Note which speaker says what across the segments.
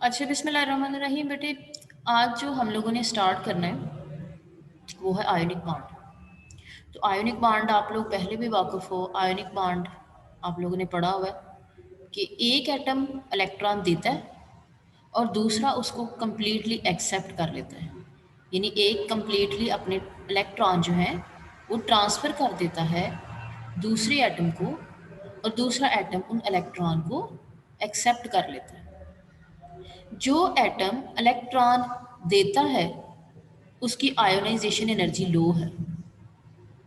Speaker 1: अच्छा, बिस्मिल्लाहिर्रहमानिर्रहीम। बेटे, आज जो हम लोगों ने स्टार्ट करना है वो है आयोनिक बॉन्ड। तो आयोनिक बॉन्ड आप लोग पहले भी वाकिफ़ हो। आयोनिक बॉन्ड आप लोगों ने पढ़ा हुआ है कि एक एटम इलेक्ट्रॉन देता है और दूसरा उसको कम्प्लीटली एक्सेप्ट कर लेता है। यानी एक कम्प्लीटली अपने इलेक्ट्रॉन जो है वो ट्रांसफ़र कर देता है दूसरे एटम को, और दूसरा एटम उन इलेक्ट्रॉन को एक्सेप्ट कर लेता है। जो एटम इलेक्ट्रॉन देता है उसकी आयोनाइजेशन एनर्जी लो है,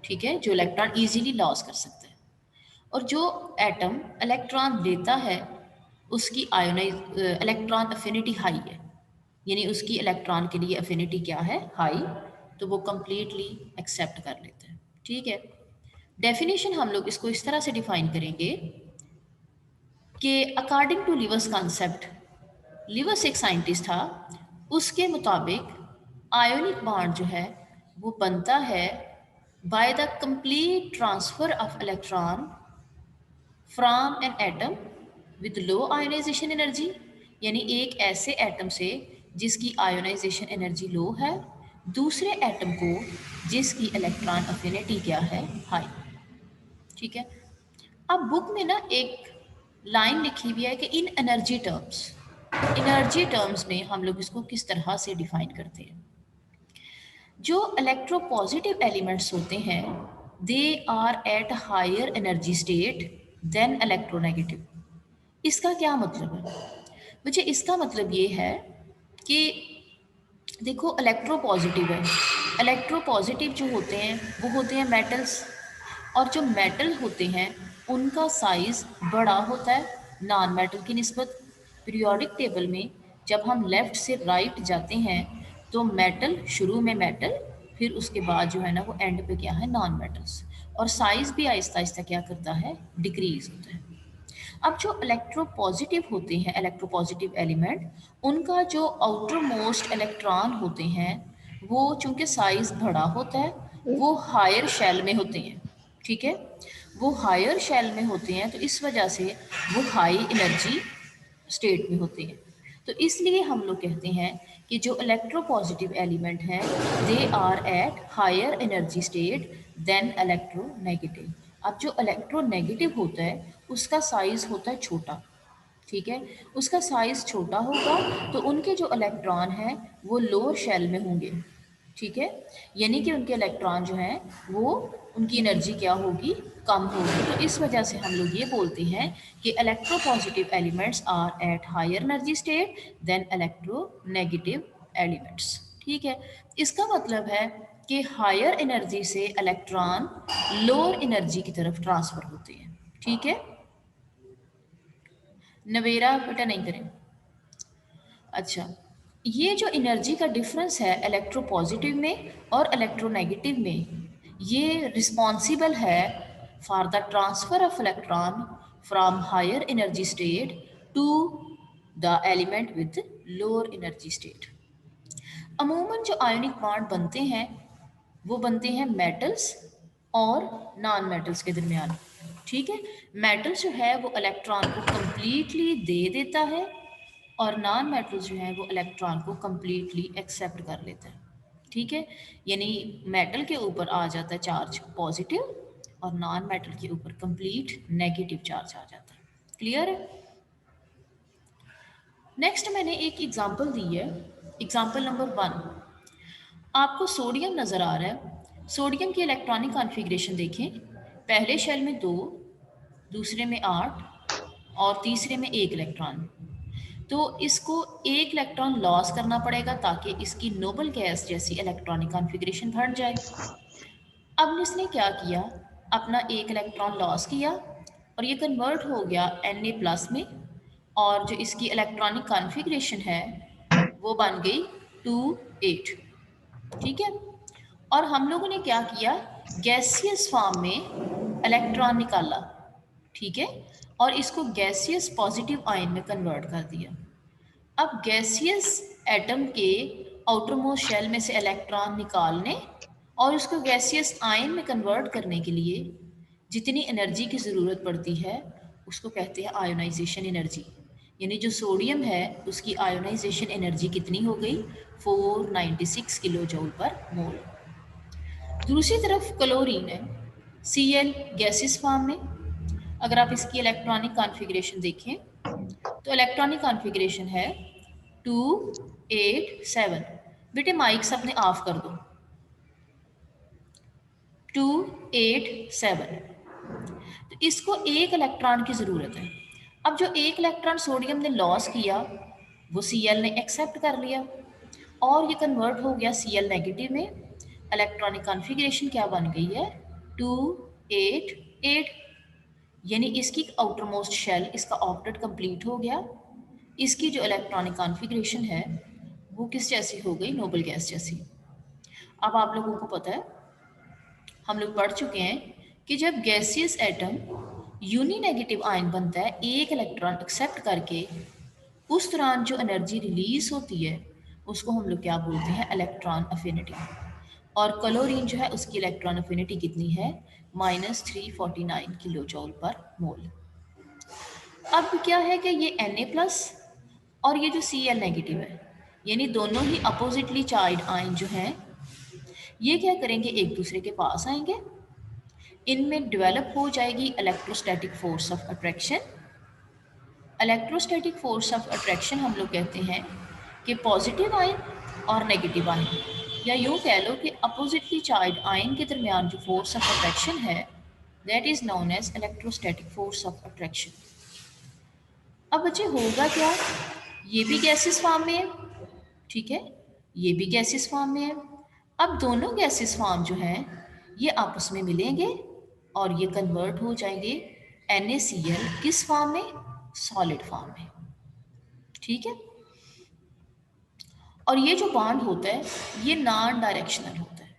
Speaker 1: ठीक है, जो इलेक्ट्रॉन इजीली लॉस कर सकता है। और जो एटम इलेक्ट्रॉन देता है उसकी आयोनाइज इलेक्ट्रॉन अफिनिटी हाई है, यानी उसकी इलेक्ट्रॉन के लिए अफिनिटी क्या है, हाई, तो वो कंप्लीटली एक्सेप्ट कर लेता है। ठीक है, डेफिनेशन हम लोग इसको इस तरह से डिफाइन करेंगे कि अकॉर्डिंग टू लिवर्स कॉन्सेप्ट, लिवर्स एक साइंटिस्ट था, उसके मुताबिक आयोनिक बॉन्ड जो है वो बनता है by the complete transfer of electron from an atom with low ionization energy, यानी एक ऐसे एटम से जिसकी आयोनाइजेशन एनर्जी लो है, दूसरे एटम को जिसकी इलेक्ट्रॉन अफिनिटी क्या है, हाई। ठीक है, अब बुक में ना एक लाइन लिखी हुई है कि इन एनर्जी टर्म्स में हम लोग इसको किस तरह से डिफाइन करते हैं। जो इलेक्ट्रोपॉजिटिव एलिमेंट्स होते हैं they are at higher energy state than electronegative. इसका क्या मतलब है मुझे? इसका मतलब ये है कि देखो, इलेक्ट्रोपॉजिटिव है, इलेक्ट्रोपॉजिटिव जो होते हैं वो होते हैं मेटल्स, और जो मेटल होते हैं उनका साइज़ बड़ा होता है नॉन मेटल की निस्बत। पीरियोडिक टेबल में जब हम लेफ़्ट से राइट जाते हैं तो मेटल शुरू में मेटल, फिर उसके बाद जो है ना वो एंड पे क्या है, नॉन मेटल्स, और साइज़ भी आहिस्ता आहिस्ता क्या करता है, डिक्रीज़ होता है। अब जो इलेक्ट्रोपॉजिटिव होते हैं, इलेक्ट्रोपॉजिटिव एलिमेंट, उनका जो आउटर मोस्ट इलेक्ट्रॉन होते हैं वो चूंकि साइज बड़ा होता है, वो हायर शेल में होते हैं। ठीक है, वो हायर शेल में होते हैं तो इस वजह से वो हाई एनर्जी स्टेट में होते हैं। तो इसलिए हम लोग कहते हैं कि जो इलेक्ट्रोपॉजिटिव एलिमेंट हैं they are at higher energy state than electronegative. अब जो इलेक्ट्रोनेगेटिव होता है उसका साइज होता है छोटा। ठीक है, उसका साइज छोटा होगा तो उनके जो इलेक्ट्रॉन हैं वो लोअर शेल में होंगे। ठीक है, यानी कि उनके इलेक्ट्रॉन जो हैं वो, उनकी एनर्जी क्या होगी, कम होगी। तो इस वजह से हम लोग ये बोलते हैं कि electropositive elements are at higher energy state than electronegative elements. ठीक है, इसका मतलब है कि हायर एनर्जी से इलेक्ट्रॉन लोअर एनर्जी की तरफ ट्रांसफ़र होते हैं। ठीक है, नवेरा बेटा नहीं करें। अच्छा, ये जो एनर्जी का डिफरेंस है इलेक्ट्रोपॉजिटिव में और इलेक्ट्रोनेगेटिव में, ये रिस्पॉन्सिबल है for the transfer of electron from higher energy state to the element with lower energy state. अमूमन जो आयोनिक बॉन्ड बनते हैं वो बनते हैं मेटल्स और नॉन मेटल्स के दरमियान। ठीक है, मेटल्स जो है वो इलेक्ट्रॉन को कंप्लीटली दे देता है, और नॉन मेटल्स जो है वो इलेक्ट्रॉन को कंप्लीटली एक्सेप्ट कर लेता है। ठीक है, यानी मेटल के ऊपर आ जाता है चार्ज पॉजिटिव और नॉन मेटल के ऊपर कंप्लीट नेगेटिव चार्ज आ जाता है। क्लियर है? नेक्स्ट मैंने एक एग्जांपल दी है, एग्जांपल नंबर 1। आपको सोडियम नज़र आ रहा है, सोडियम की इलेक्ट्रॉनिक कॉन्फ़िगरेशन देखें। पहले शेल में 2, दूसरे में 8 और तीसरे में 1 इलेक्ट्रॉन। तो इसको एक इलेक्ट्रॉन लॉस करना पड़ेगा ताकि इसकी नोबल गैस जैसी इलेक्ट्रॉनिक कॉन्फ़िगरेशन बढ़ जाए। अब इसने क्या किया, अपना एक इलेक्ट्रॉन लॉस किया और ये कन्वर्ट हो गया Na प्लस में, और जो इसकी इलेक्ट्रॉनिक कॉन्फ़िगरेशन है वो बन गई 2 8। ठीक है, और हम लोगों ने क्या किया, गैसियस फॉर्म में इलेक्ट्रॉन निकाला। ठीक है, और इसको गैसियस पॉजिटिव आयन में कन्वर्ट कर दिया। अब गैसियस एटम के आउटर मोस्ट शेल में से इलेक्ट्रॉन निकालने और उसको गैसियस आयन में कन्वर्ट करने के लिए जितनी एनर्जी की ज़रूरत पड़ती है उसको कहते हैं आयोनाइजेशन एनर्जी। यानी जो सोडियम है उसकी आयोनाइजेशन एनर्जी कितनी हो गई, 496 किलो जूल पर मोल। दूसरी तरफ क्लोरीन है, Cl गैसेस फॉर्म में। अगर आप इसकी इलेक्ट्रॉनिक कॉन्फ़िगरेशन देखें तो इलेक्ट्रॉनिक कॉन्फ़िगरेशन है 287। बेटे माइक्स अपने ऑफ कर दो। 287, तो इसको एक इलेक्ट्रॉन की ज़रूरत है। अब जो एक इलेक्ट्रॉन सोडियम ने लॉस किया वो Cl ने एक्सेप्ट कर लिया और ये कन्वर्ट हो गया Cl नेगेटिव में। इलेक्ट्रॉनिक कॉन्फ़िगरेशन क्या बन गई है, 288, यानी इसकी आउटर मोस्ट शेल, इसका ऑक्टेट कंप्लीट हो गया। इसकी जो इलेक्ट्रॉनिक कॉन्फ़िगरेशन है वो किस जैसी हो गई, नोबल गैस जैसी। अब आप लोगों को पता है, हम लोग पढ़ चुके हैं कि जब gaseous atom uninegative ion बनता है एक इलेक्ट्रॉन एक्सेप्ट करके, उस दौरान जो एनर्जी रिलीज होती है उसको हम लोग क्या बोलते हैं, इलेक्ट्रॉन अफिनिटी। और क्लोरीन जो है उसकी इलेक्ट्रॉन अफिनिटी कितनी है, -349 किलो जूल पर मोल। अब क्या है कि ये Na+ और ये जो Cl नेगेटिव है, यानी दोनों ही अपोजिटली चार्ज आयन जो हैं, ये क्या करेंगे, एक दूसरे के पास आएंगे। इनमें डेवलप हो जाएगी electrostatic force of attraction. Electrostatic force of attraction हम लोग कहते हैं कि पॉजिटिव आयन और नेगेटिव आयन, या यूँ कह लो कि अपोजिटली चार्ज आयन के दरमियान जो फोर्स ऑफ अट्रैक्शन है, that is known as electrostatic force of attraction. अब बच्चे होगा क्या, ये भी गैसेस फॉर्म में है, ठीक है, ये भी गैसेस फॉर्म में है। अब दोनों गैसेस फॉर्म जो हैं ये आपस में मिलेंगे और ये कन्वर्ट हो जाएंगे NaCl किस फॉर्म में, सॉलिड फॉर्म में, ठीक है। और ये जो बॉन्ड होता है ये नॉन डायरेक्शनल होता है,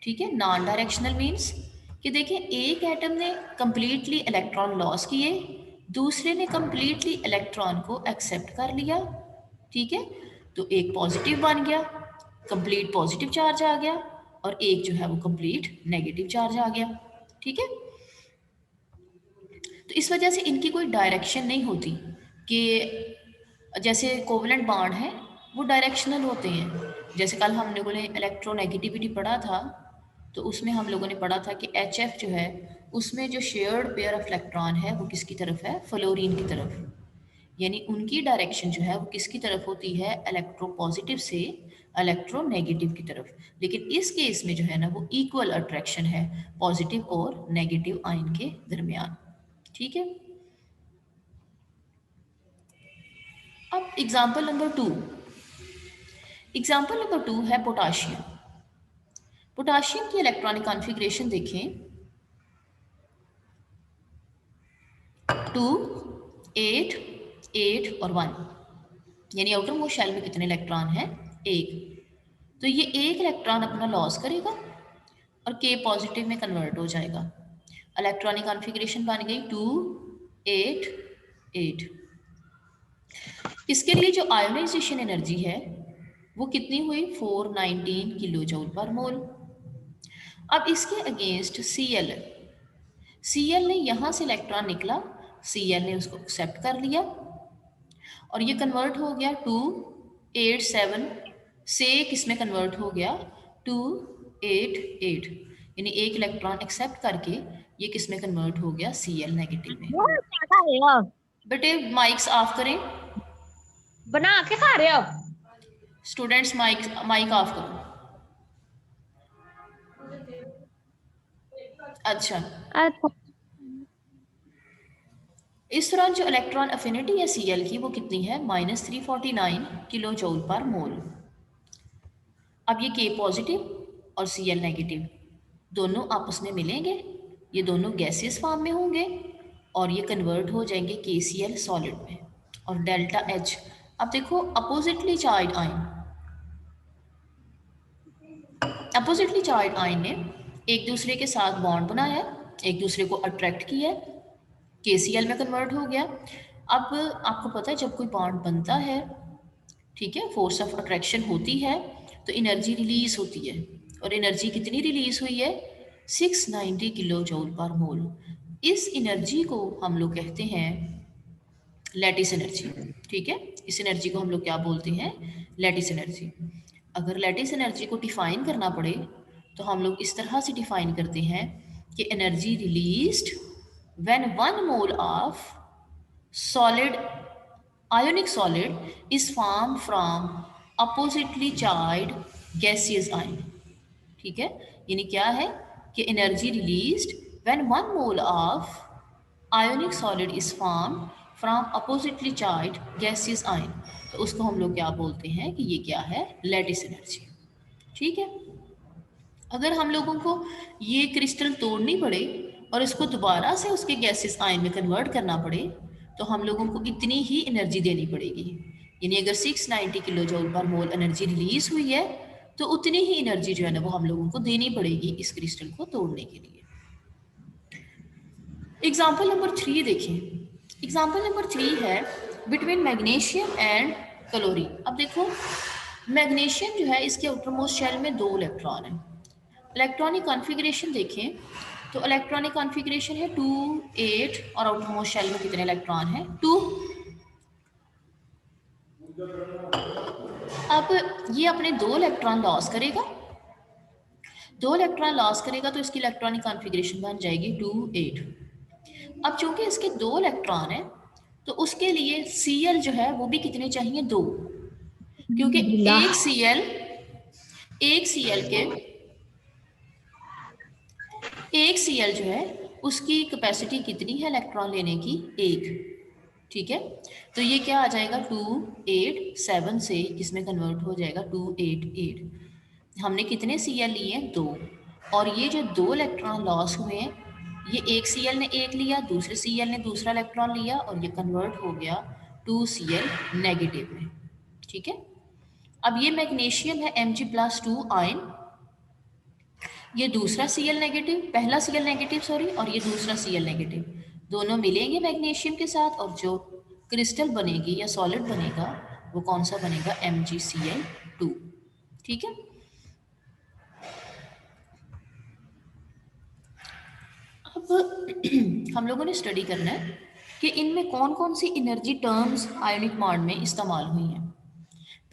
Speaker 1: ठीक है। नॉन डायरेक्शनल मीन्स कि देखिए एक एटम ने कंप्लीटली इलेक्ट्रॉन लॉस किए, दूसरे ने कंप्लीटली इलेक्ट्रॉन को एक्सेप्ट कर लिया, ठीक है। तो एक पॉजिटिव बन गया, कंप्लीट पॉजिटिव चार्ज आ गया, और एक जो है वो कंप्लीट नेगेटिव चार्ज आ गया, ठीक है। तो इस वजह से इनकी कोई डायरेक्शन नहीं होती कि जैसे कोवलेंट बॉन्ड है वो डायरेक्शनल होते हैं। जैसे कल हम लोगों ने इलेक्ट्रोनेगेटिविटी पढ़ा था, तो उसमें हम लोगों ने पढ़ा था कि HF जो है उसमें जो शेयर्ड पेयर ऑफ इलेक्ट्रॉन है वो किसकी तरफ है, फ्लोरीन की तरफ, यानी उनकी डायरेक्शन जो है वो किसकी तरफ होती है, इलेक्ट्रो पॉजिटिव से इलेक्ट्रोनेगेटिव की तरफ। लेकिन इस केस में जो है ना वो इक्वल अट्रैक्शन है पॉजिटिव और नेगेटिव आयन के दरमियान, ठीक है। अब एग्जाम्पल नंबर 2, एग्जाम्पल नंबर 2 है पोटाशियम। पोटाशियम की इलेक्ट्रॉनिक कॉन्फ़िगरेशन देखें, 2, 8, 8 और 1, यानी आउटर मोस्ट शेल में कितने इलेक्ट्रॉन हैं, एक। तो ये एक इलेक्ट्रॉन अपना लॉस करेगा और K पॉजिटिव में कन्वर्ट हो जाएगा। इलेक्ट्रॉनिक कॉन्फ़िगरेशन बन गई 2, 8, 8। इसके लिए जो आयोनाइजेशन एनर्जी है वो कितनी हुई, 419 किलो जूल पर मोल। अब इसके अगेंस्ट Cl ने यहाँ से इलेक्ट्रॉन निकला, Cl ने उसको एक्सेप्ट कर लिया और ये कन्वर्ट हो गया 287 से किसमें कन्वर्ट हो गया, 288, यानी एक इलेक्ट्रॉन एक्सेप्ट करके ये किसमें कन्वर्ट हो गया, Cl नेगेटिव में। बेटे माइक्स ऑफ करें,
Speaker 2: बना के खा रहे हो
Speaker 1: स्टूडेंट्स, माइक ऑफ करो। अच्छा, इस दौरान जो इलेक्ट्रॉन अफिनिटी है Cl की वो कितनी है, -349 किलो जूल पर मोल। अब ये K पॉजिटिव और Cl नेगेटिव दोनों आपस में मिलेंगे, ये दोनों गैसियस फॉर्म में होंगे और ये कन्वर्ट हो जाएंगे KCl सॉलिड में, और डेल्टा H। अब देखो oppositely charge ion, oppositely charge ion ने एक दूसरे के साथ बॉन्ड बनाया, एक दूसरे को अट्रैक्ट किया, KCl में कन्वर्ट हो गया। अब आपको पता है जब कोई बॉन्ड बनता है, ठीक है, फोर्स ऑफ अट्रैक्शन होती है तो एनर्जी रिलीज होती है, और एनर्जी कितनी रिलीज हुई है, 690 किलो जूल पर मोल। इस एनर्जी को हम लोग कहते हैं लैटिस एनर्जी। ठीक है, इस एनर्जी को हम लोग क्या बोलते हैं, लैटिस एनर्जी। अगर लैटिस एनर्जी को डिफाइन करना पड़े तो हम लोग इस तरह से डिफाइन करते हैं कि energy released when 1 mole of solid ionic solid is formed from oppositely charged gaseous ion। ठीक है, यानी क्या है कि energy released when 1 mole of ionic solid is formed from oppositely charged gaseous ion, तो उसको हम लोग क्या बोलते हैं कि ये क्या है, लैटिस एनर्जी। ठीक है, अगर हम लोगों को ये क्रिस्टल तोड़नी पड़े और इसको दोबारा से उसके गैसेस आयन में कन्वर्ट करना पड़े तो हम लोगों को इतनी ही एनर्जी देनी पड़ेगी। यानी अगर 690 किलो जूल पर मोल एनर्जी रिलीज हुई है तो उतनी ही एनर्जी जो है ना वो हम लोगों को देनी पड़ेगी इस क्रिस्टल को तोड़ने के लिए। एग्जाम्पल नंबर 3 देखें। एग्जाम्पल नंबर 3 है बिटवीन मैग्नीशियम एंड क्लोरीन। अब देखो, मैग्नीशियम जो है इसके आउटर मोस्ट शेल में 2 इलेक्ट्रॉन है। इलेक्ट्रॉनिक कॉन्फ़िगरेशन देखें तो इलेक्ट्रॉनिक कॉन्फ़िगरेशन है 2 8 और आउटर मोस्ट शेल में कितने इलेक्ट्रॉन हैं, 2। अब ये अपने 2 इलेक्ट्रॉन लॉस करेगा, 2 इलेक्ट्रॉन लॉस करेगा तो इसकी इलेक्ट्रॉनिक कॉन्फ़िगरेशन बन जाएगी 2 8। अब चूंकि इसके 2 इलेक्ट्रॉन हैं तो उसके लिए Cl जो है वो भी कितने चाहिए, 2, क्योंकि एक Cl जो है उसकी कैपेसिटी कितनी है इलेक्ट्रॉन लेने की, 1। ठीक है, तो ये क्या आ जाएगा 2 8 7 से किसमें कन्वर्ट हो जाएगा 2 8 8। हमने कितने Cl लिए हैं, 2, और ये जो 2 इलेक्ट्रॉन लॉस हुए हैं ये एक Cl ने 1 लिया, दूसरे Cl ने दूसरा इलेक्ट्रॉन लिया और ये कन्वर्ट हो गया 2Cl नेगेटिव में। ठीक है, अब ये मैग्नीशियम है Mg+2 आयन, ये दूसरा Cl नेगेटिव, पहला Cl नेगेटिव सॉरी, और ये दूसरा Cl नेगेटिव, दोनों मिलेंगे मैग्नीशियम के साथ और जो क्रिस्टल बनेगी या सॉलिड बनेगा वो कौन सा बनेगा, MgCl2। ठीक है, अब हम लोगों ने स्टडी करना है कि इनमें कौन कौन सी एनर्जी टर्म्स आयोनिक बॉन्ड में इस्तेमाल हुई हैं।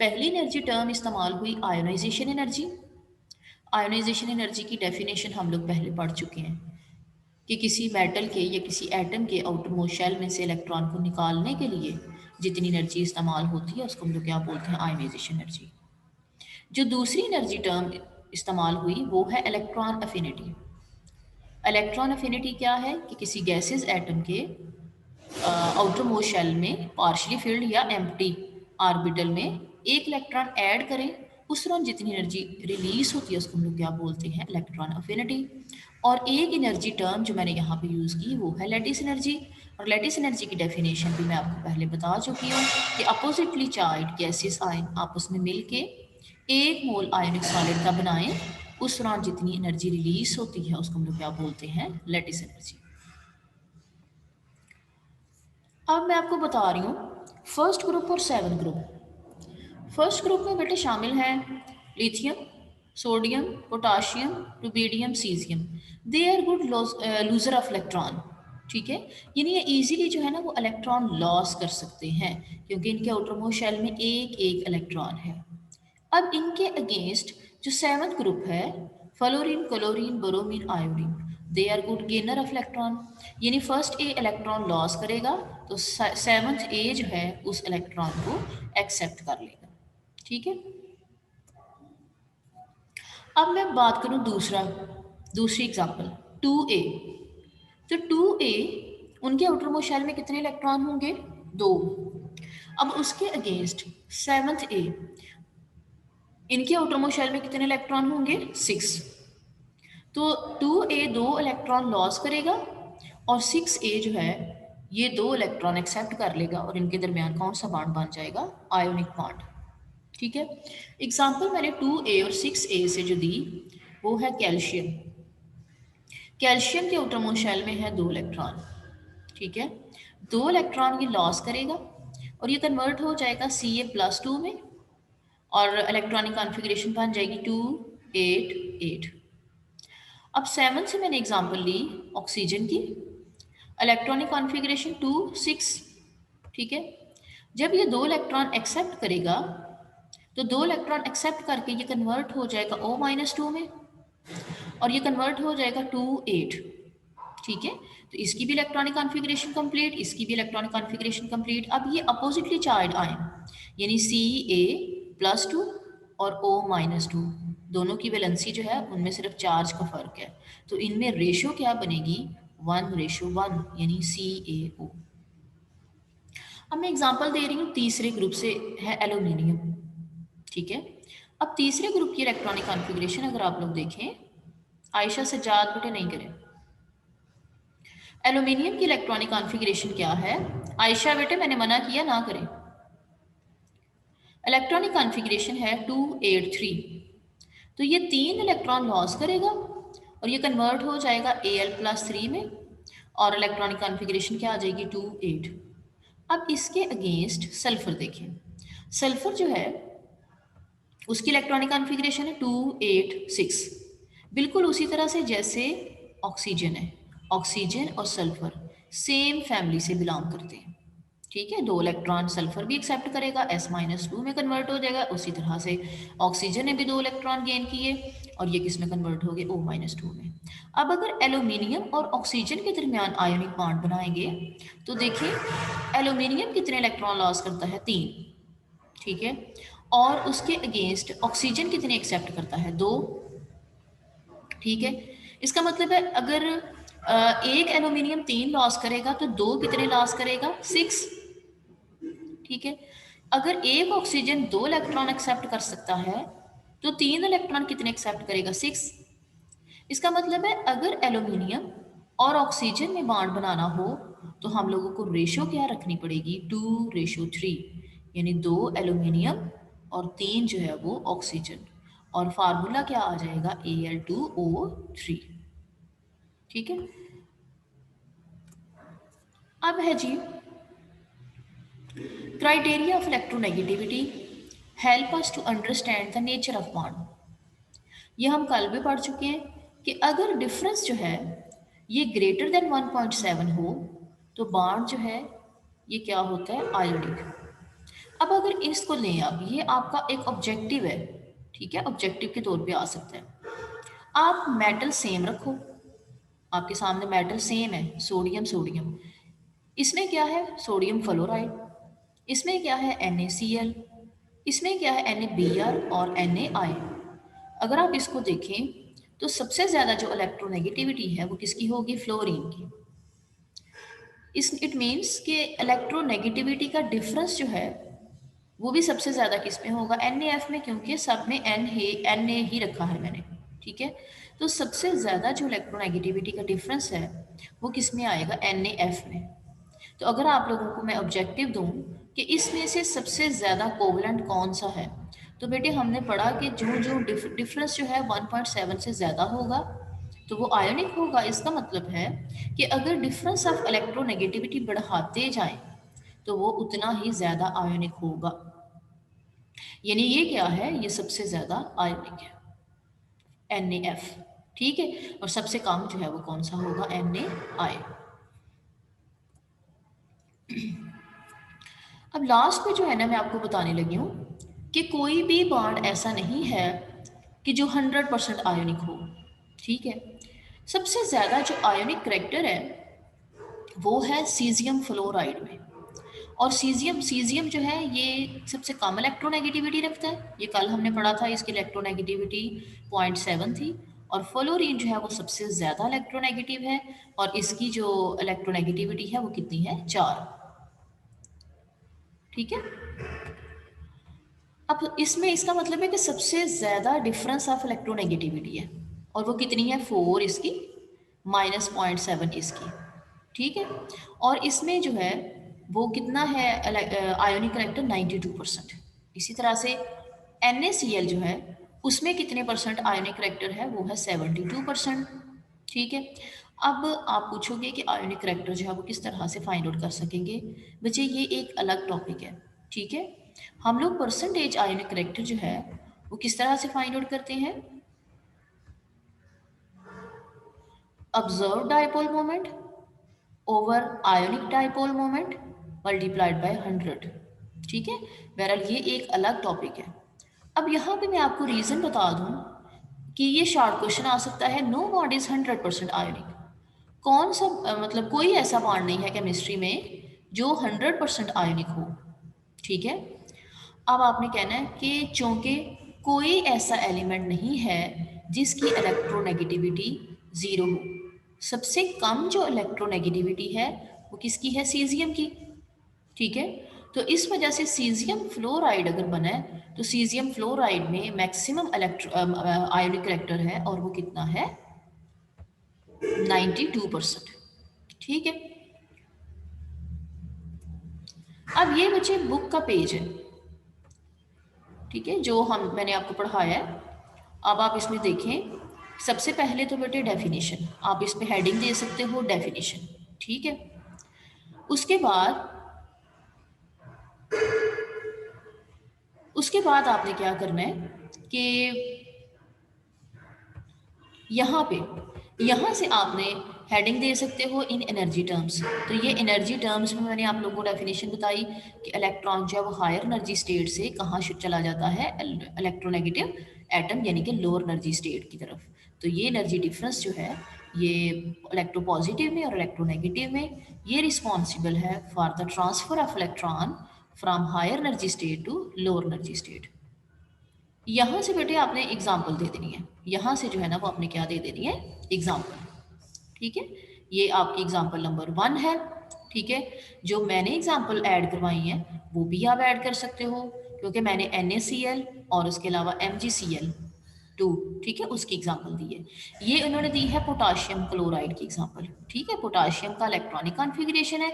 Speaker 1: पहली एनर्जी टर्म इस्तेमाल हुई आयोनाइजेशन एनर्जी। आयोनाइजेशन एनर्जी की डेफिनेशन हम लोग पहले पढ़ चुके हैं कि किसी मेटल के या किसी एटम के आउटर मोस्ट शेल में से इलेक्ट्रॉन को निकालने के लिए जितनी एनर्जी इस्तेमाल होती है उसको हम लोग क्या बोलते हैं, आयोनाइजेशन एनर्जी। जो दूसरी एनर्जी टर्म इस्तेमाल हुई वो है इलेक्ट्रॉन अफिनिटी। इलेक्ट्रॉन अफिनिटी क्या है कि किसी गैसेस एटम के आउटर मोस्ट शेल में पार्शली फिल्ड या एम्प्टी ऑर्बिटल में एक इलेक्ट्रॉन ऐड करें, उस दौरान जितनी एनर्जी रिलीज होती है उसको हम लोग क्या बोलते हैं, इलेक्ट्रॉन अफिनिटी। और एक एनर्जी टर्म जो मैंने यहाँ पे यूज़ की वो है लैटिस एनर्जी। और लैटिस एनर्जी की डेफिनेशन भी मैं आपको पहले बता चुकी हूँ कि अपोजिटली चार्ज्ड गैसेस आयन आपस में मिलके 1 मोल आयनिक सॉलिड का बनाएं, उस दौरान जितनी एनर्जी रिलीज होती है उसको हम लोग क्या बोलते हैं, लैटिस एनर्जी। अब मैं आपको बता रही हूँ फर्स्ट ग्रुप और सेवन ग्रुप। फर्स्ट ग्रुप में बेटे शामिल हैं lithium, sodium, potassium, rubidium, caesium. They are good loser of electron. ठीक है, यानी ये इजीली जो है ना वो इलेक्ट्रॉन लॉस कर सकते हैं क्योंकि इनके आउटर मोस्ट शेल में एक एक इलेक्ट्रॉन है। अब इनके अगेंस्ट जो सेवंथ ग्रुप है, fluorine, chlorine, bromine, iodine, they are good gainer of electron. यानी फर्स्ट ए इलेक्ट्रॉन लॉस करेगा तो सेवंथ ए जो है उस इलेक्ट्रॉन को एक्सेप्ट कर लेगा। ठीक है, अब मैं बात करूं दूसरी एग्जांपल 2A। तो 2A उनके आउटर मोस्ट शेल में कितने इलेक्ट्रॉन होंगे, 2। अब उसके अगेंस्ट सेवंथ ए, इनके आउटर मोस्ट शेल में कितने इलेक्ट्रॉन होंगे, 6। तो 2A 2 इलेक्ट्रॉन लॉस करेगा और 6A जो है ये 2 इलेक्ट्रॉन एक्सेप्ट कर लेगा और इनके दरमियान कौन सा बॉन्ड बन जाएगा, आयोनिक बॉन्ड। ठीक है, एग्जाम्पल मैंने 2A और 6A से जो दी वो है कैल्शियम। कैल्शियम के आउटर मोस्ट शेल में है 2 इलेक्ट्रॉन। ठीक है, 2 इलेक्ट्रॉन ये लॉस करेगा और ये कन्वर्ट हो जाएगा Ca+2 में और इलेक्ट्रॉनिक कॉन्फ़िगरेशन बन जाएगी 2 8 8। अब 7 से मैंने एग्जांपल ली ऑक्सीजन की, इलेक्ट्रॉनिक कॉन्फ़िगरेशन 2 6। ठीक है। जब ये 2 इलेक्ट्रॉन एक्सेप्ट करेगा तो 2 इलेक्ट्रॉन एक्सेप्ट करके ये कन्वर्ट हो जाएगा O-2 में और ये कन्वर्ट हो जाएगा 2 8। ठीक है, तो इसकी भी इलेक्ट्रॉनिक कॉन्फ़िगरेशन कंप्लीट, इसकी भी इलेक्ट्रॉनिक कॉन्फ़िगरेशन कंप्लीट। अब ये अपोजिटली चार्ज आयन यानी Ca+2 और O-2 दोनों की वैलेंसी जो है उनमें सिर्फ चार्ज का फर्क है, तो इनमें रेशो क्या बनेगी 1:1 यानी CaO। अब मैं एग्जांपल दे रही हूँ तीसरे ग्रुप से, है एल्यूमिनियम। ठीक है, अब तीसरे ग्रुप की इलेक्ट्रॉनिक कॉन्फ़िगरेशन अगर आप लोग देखें, आयशा सज्जाद बेटे नहीं करें, एल्यूमिनियम की इलेक्ट्रॉनिक कॉन्फ़िगरेशन क्या है, आयशा बेटे मैंने मना किया ना करें। इलेक्ट्रॉनिक कॉन्फ़िगरेशन है 2 8 3, तो ये 3 इलेक्ट्रॉन लॉस करेगा और ये कन्वर्ट हो जाएगा Al+3 में और इलेक्ट्रॉनिक कॉन्फ़िगरेशन क्या आ जाएगी 2 8। अब इसके अगेंस्ट सल्फर देखें, सल्फर जो है उसकी इलेक्ट्रॉनिक कॉन्फ़िगरेशन है 2 8 6, बिल्कुल उसी तरह से जैसे ऑक्सीजन है। ऑक्सीजन और सल्फर सेम फैमिली से बिलोंग करते हैं। ठीक है, 2 इलेक्ट्रॉन सल्फर भी एक्सेप्ट करेगा, S-2 में कन्वर्ट हो जाएगा, उसी तरह से ऑक्सीजन ने भी 2 इलेक्ट्रॉन गेन किए और ये किस में कन्वर्ट हो गए O-2 में। अब अगर एल्यूमिनियम और ऑक्सीजन के दरमियान आयोनिक बॉन्ड बनाएंगे तो देखिए एल्यूमिनियम कितने इलेक्ट्रॉन लॉस करता है 3। ठीक है, और उसके अगेंस्ट ऑक्सीजन कितने एक्सेप्ट करता है 2। ठीक है, इसका मतलब है अगर एक एल्यूमिनियम 3 लॉस करेगा तो 2 कितने लॉस करेगा 6। ठीक है, अगर एक ऑक्सीजन 2 इलेक्ट्रॉन एक्सेप्ट कर सकता है तो 3 इलेक्ट्रॉन कितने एक्सेप्ट करेगा 6। इसका मतलब है अगर एल्यूमिनियम और ऑक्सीजन में बॉन्ड बनाना हो तो हम लोगों को रेशो क्या रखनी पड़ेगी 2:3, यानी 2 एल्यूमिनियम और 3 जो है वो ऑक्सीजन, और फार्मूला क्या आ जाएगा Al2O3। ठीक है, अब है जी criteria of electronegativity help us to understand the nature of bond. ये हम कल भी पढ़ चुके हैं कि अगर डिफरेंस जो है ये ग्रेटर देन 1.7 हो तो बॉन्ड जो है ये क्या होता है आयोनिक। अब अगर इसको लें, अब ये आपका एक ऑब्जेक्टिव है। ठीक है, ऑब्जेक्टिव के तौर पे आ सकता है। आप मेटल सेम रखो, आपके सामने मेटल सेम है, सोडियम सोडियम, इसमें क्या है सोडियम फ्लोराइड, इसमें क्या है NaCl, इसमें क्या है NaBr और Na। अगर आप इसको देखें तो सबसे ज़्यादा जो इलेक्ट्रोनेगेटिविटी है वो किसकी होगी फ्लोरीन की। इस इट मीन्स कि इलेक्ट्रोनेगेटिविटी का डिफरेंस जो है वो भी सबसे ज़्यादा किस में होगा NaF में, क्योंकि सब में Na ही रखा है मैंने। ठीक है, तो सबसे ज़्यादा जो इलेक्ट्रोनेगेटिविटी का डिफरेंस है वो किस में आएगा NaF में। तो अगर आप लोगों को मैं ऑब्जेक्टिव दूं कि इसमें से सबसे ज़्यादा कोवलेंट कौन सा है, तो बेटे हमने पढ़ा कि जो जो डिफरेंस जो है 1.7 से ज़्यादा होगा तो वो आयोनिक होगा। इसका मतलब है कि अगर डिफरेंस ऑफ इलेक्ट्रोनेगेटिविटी बढ़ाते जाएं तो वो उतना ही ज़्यादा आयोनिक होगा। यानी ये क्या है, ये सबसे ज़्यादा आयोनिक है NaF। ठीक है, और सबसे कम जो है वो कौन सा होगा NaI। अब लास्ट में जो है ना मैं आपको बताने लगी हूँ कि कोई भी बॉन्ड ऐसा नहीं है कि जो 100% आयोनिक हो। ठीक है, सबसे ज़्यादा जो आयोनिक करैक्टर है वो है सीजियम फ्लोराइड में, और सीजियम सीजियम जो है ये सबसे कम इलेक्ट्रोनेगेटिविटी रखता है, ये कल हमने पढ़ा था, इसकी इलेक्ट्रोनेगेटिविटी 0.7 थी। और फ्लोरीन जो है वो सबसे ज़्यादा इलेक्ट्रोनेगेटिव है और इसकी जो इलेक्ट्रोनेगेटिविटी है वो कितनी है 4। ठीक है, अब इसमें इसका मतलब है कि सबसे ज़्यादा डिफरेंस ऑफ इलेक्ट्रोनेगेटिविटी है और वो कितनी है 4 इसकी, -0.7 इसकी। ठीक है, और इसमें जो है वो कितना है आयोनिक करेक्टर 92%। इसी तरह से NaCl जो है उसमें कितने परसेंट आयोनिक करेक्टर है, वो है 72%। ठीक है, अब आप पूछोगे कि आयोनिक करेक्टर जो है वो किस तरह से फाइंड आउट कर सकेंगे। बच्चे ये एक अलग टॉपिक है। ठीक है, हम लोग परसेंटेज आयोनिक करेक्टर जो है वो किस तरह से फाइंड आउट करते हैं, observe dipole moment over ionic dipole moment multiplied by 100, ठीक है। बहरहाल ये एक अलग टॉपिक है। अब यहाँ पे मैं आपको रीज़न बता दूँ कि ये शॉर्ट क्वेश्चन आ सकता है, नो बॉन्ड इज 100% आयोनिक। कौन सा मतलब कोई ऐसा बॉन्ड नहीं है केमिस्ट्री में जो 100% आयोनिक हो, ठीक है। अब आपने कहना है कि चूंकि कोई ऐसा एलिमेंट नहीं है जिसकी इलेक्ट्रोनेगेटिविटी ज़ीरो हो। सबसे कम जो इलेक्ट्रोनेगेटिविटी है वो किसकी है, सीजियम की, ठीक है। तो इस वजह से सीजियम फ्लोराइड अगर बना है तो सीजियम फ्लोराइड में मैक्सिमम आयोनिक करेक्टर है और वो कितना है, 92%, ठीक है। अब ये बच्चे बुक का पेज है, ठीक है, जो मैंने आपको पढ़ाया है। अब आप इसमें देखें, सबसे पहले तो बेटे डेफिनेशन, आप इस पे हेडिंग दे सकते हो डेफिनेशन, ठीक है। उसके बाद आपने क्या करना है कि यहाँ से आपने हेडिंग दे सकते हो इन एनर्जी टर्म्स। तो ये एनर्जी टर्म्स में मैंने आप लोगों को डेफिनेशन बताई कि इलेक्ट्रॉन जो है वो हायर एनर्जी स्टेट से कहाँ चला जाता है, इलेक्ट्रोनेगेटिव एटम यानी कि लोअर एनर्जी स्टेट की तरफ। तो ये एनर्जी डिफरेंस जो है ये इलेक्ट्रोपॉजिटिव में और इलेक्ट्रोनेगेटिव में ये रिस्पॉन्सिबल है for the transfer of electron from higher energy state to lower energy state. यहाँ से बेटे आपने एग्जाम्पल दे देनी है, यहाँ से जो है ना वो आपने क्या दे देनी है, एग्जाम्पल, ठीक है। ये आपकी एग्जाम्पल नंबर 1 है, ठीक है। जो मैंने एग्जाम्पल ऐड करवाई हैं वो भी आप ऐड कर सकते हो, क्योंकि मैंने NaCl और उसके अलावा MgCl2, ठीक है, उसकी एग्जाम्पल दी है। ये उन्होंने दी है पोटाशियम क्लोराइड की एग्जाम्पल, ठीक है। पोटाशियम का इलेक्ट्रॉनिक कॉन्फ़िगरेशन है,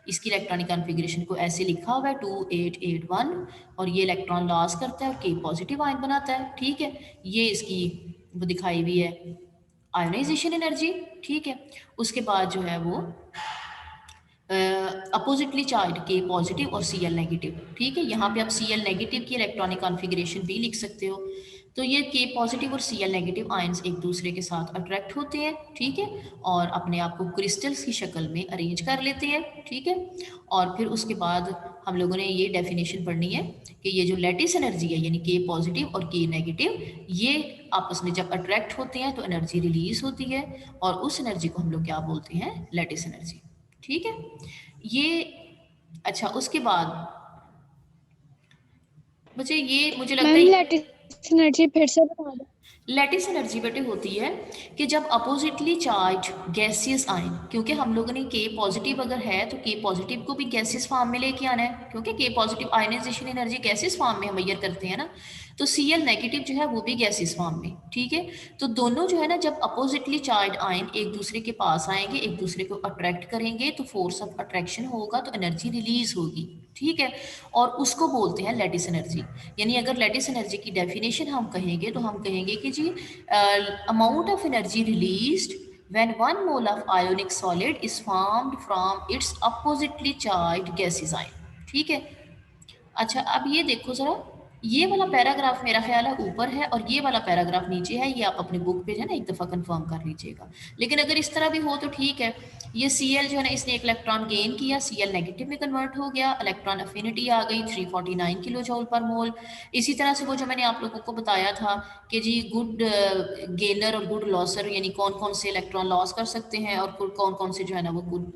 Speaker 1: इसकी इलेक्ट्रॉनिक कॉन्फ़िगरेशन को ऐसे लिखा हुआ है 2881, और ये इलेक्ट्रॉन लॉस करता है, के पॉजिटिव आयन बनाता है, ठीक है। ये इसकी वो दिखाई हुई है आयोनाइजेशन एनर्जी, ठीक है। उसके बाद जो है वो अपोजिटली चार्ज के पॉजिटिव और Cl नेगेटिव, ठीक है। यहाँ पे आप Cl नेगेटिव की इलेक्ट्रॉनिक कॉन्फ़िगरेशन भी लिख सकते हो। तो ये के पॉजिटिव और Cl नेगेटिव आयंस एक दूसरे के साथ अट्रैक्ट होते हैं, ठीक है, और अपने आप को क्रिस्टल्स की शक्ल में अरेंज कर लेते हैं, ठीक है। और फिर उसके बाद हम लोगों ने ये डेफिनेशन पढ़नी है कि ये जो लैटिस एनर्जी है यानी के पॉजिटिव और के नेगेटिव, ये आपस में जब अट्रैक्ट होते हैं तो एनर्जी रिलीज होती है, और उस एनर्जी को हम लोग क्या बोलते हैं, लैटिस एनर्जी, ठीक है। ये अच्छा, उसके बाद बच्चे ये मुझे लगता
Speaker 2: मैम
Speaker 1: है
Speaker 2: लैटिस एनर्जी फिर से बता दो।
Speaker 1: लैटिस एनर्जी बेटे होती है कि जब अपोजिटली चार्ज गैसियस आयन, क्योंकि हम लोगों ने के पॉजिटिव अगर है तो के पॉजिटिव को भी गैसियस फॉर्म में लेके आना है, क्योंकि के positive ionization energy gaseous form में हम मेजर करते हैं ना। तो Cl नेगेटिव जो है वो भी गैसियस फॉर्म में, ठीक है। तो दोनों जो है ना जब अपोजिटली चार्ज आयन एक दूसरे के पास आएंगे, एक दूसरे को अट्रैक्ट करेंगे, तो फोर्स ऑफ अट्रैक्शन होगा तो एनर्जी रिलीज होगी, ठीक है। और उसको बोलते हैं लैटिस एनर्जी। यानी अगर लैटिस एनर्जी की डेफिनेशन हम कहेंगे तो हम कहेंगे कि जी amount of energy released when 1 mole of ionic solid is formed from its oppositely charged gaseous ion, ठीक है। अच्छा, अब ये देखो ज़रा, ये वाला पैराग्राफ मेरा ख्याल है ऊपर है और ये वाला पैराग्राफ नीचे है। ये आप अपने बुक पे जो है ना एक दफ़ा कंफर्म कर लीजिएगा। लेकिन अगर इस तरह भी हो तो ठीक है। ये Cl जो है ना इसने एक इलेक्ट्रॉन गेन किया, Cl नेगेटिव में कन्वर्ट हो गया, इलेक्ट्रॉन अफिनिटी आ गई 349 किलो जूल पर मोल। इसी तरह से वो जो मैंने आप लोगों को बताया था कि जी गुड गेनर और गुड लॉसर, यानी कौन कौन से इलेक्ट्रॉन लॉस कर सकते हैं और कौन कौन से जो है ना वो गुड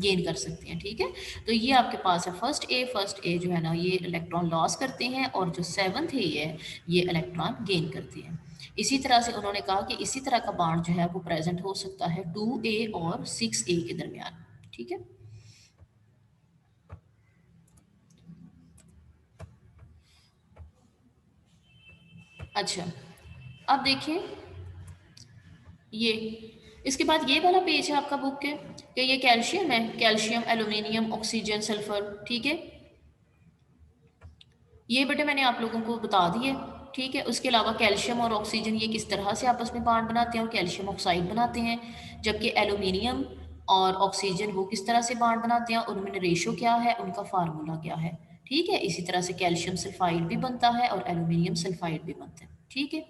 Speaker 1: गेन कर सकते हैं, ठीक है। तो ये आपके पास है फर्स्ट ए जो है ना ये इलेक्ट्रॉन लॉस करते हैं, और जो 7th ए है ये इलेक्ट्रॉन गेन करते हैं। इसी तरह से उन्होंने कहा कि इसी तरह का बॉन्ड जो है वो प्रेजेंट हो सकता है 2A और 6A के दरमियान, ठीक है। अच्छा, अब देखिए ये, इसके बाद ये वाला पेज है आपका बुक के कि ये कैल्शियम है, कैल्शियम एल्यूमिनियम ऑक्सीजन सल्फर, ठीक है। ये बेटे मैंने आप लोगों को बता दिए, ठीक है। उसके अलावा कैल्शियम और ऑक्सीजन ये किस तरह से आपस में बॉन्ड बनाते हैं और कैल्शियम ऑक्साइड बनाते हैं, जबकि एल्यूमिनियम और ऑक्सीजन वो किस तरह से बॉन्ड बनाते हैं, उनमें रेशो क्या है, उनका फार्मूला क्या है, ठीक है। इसी तरह से कैल्शियम सल्फाइड भी बनता है और एल्यूमिनियम सल्फाइड भी बनता है, ठीक है।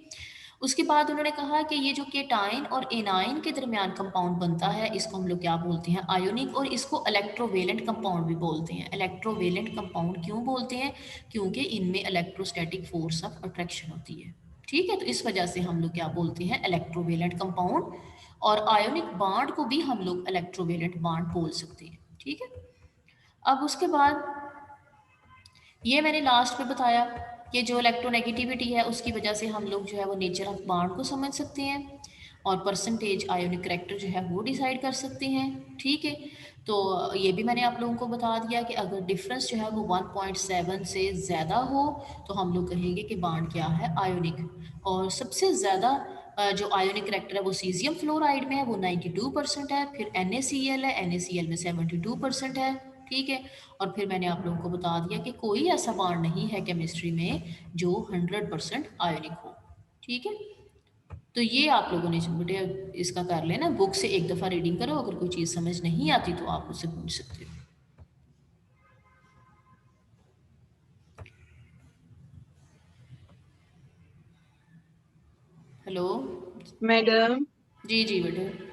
Speaker 1: उसके बाद उन्होंने कहा कि ये जो केटाइन और एनाइन के दरमियान कंपाउंड बनता है, इसको हम लोग क्या बोलते हैं, आयोनिक, और इसको इलेक्ट्रोवेलेंट कंपाउंड भी बोलते हैं। इलेक्ट्रोवेलेंट कंपाउंड क्यों बोलते हैं? क्योंकि इनमें इलेक्ट्रोस्टैटिक फोर्स ऑफ अट्रैक्शन होती है। ठीक है, तो इस वजह से हम लोग क्या बोलते हैं, इलेक्ट्रोवेलेंट कंपाउंड। और आयोनिक बॉन्ड को भी हम लोग इलेक्ट्रोवेलेंट बॉन्ड बोल सकते हैं। ठीक है, अब उसके बाद ये मैंने लास्ट में बताया कि जो इलेक्ट्रोनेगेटिविटी है उसकी वजह से हम लोग जो है वो नेचर ऑफ बॉन्ड को समझ सकते हैं, और परसेंटेज आयोनिक करेक्टर जो है वो डिसाइड कर सकते हैं। ठीक है, तो ये भी मैंने आप लोगों को बता दिया कि अगर डिफरेंस जो है वो 1.7 से ज़्यादा हो तो हम लोग कहेंगे कि बॉन्ड क्या है, आयोनिक। और सबसे ज़्यादा जो आयोनिक करेक्टर है वो सीजियम फ्लोराइड में है, वो 92% है। फिर NaCl है, NaCl में 72% है। ठीक है, और फिर मैंने आप लोगों को बता दिया कि कोई ऐसा बॉन्ड नहीं है केमिस्ट्री में जो 100% आयोनिक हो। ठीक है, तो ये आप लोगों ने बेटे इसका कर लेना, बुक से एक दफ़ा रीडिंग करो, अगर कोई चीज़ समझ नहीं आती तो आप मुझसे पूछ सकते हो। हेलो।
Speaker 3: मैडम,
Speaker 1: जी जी बेटे।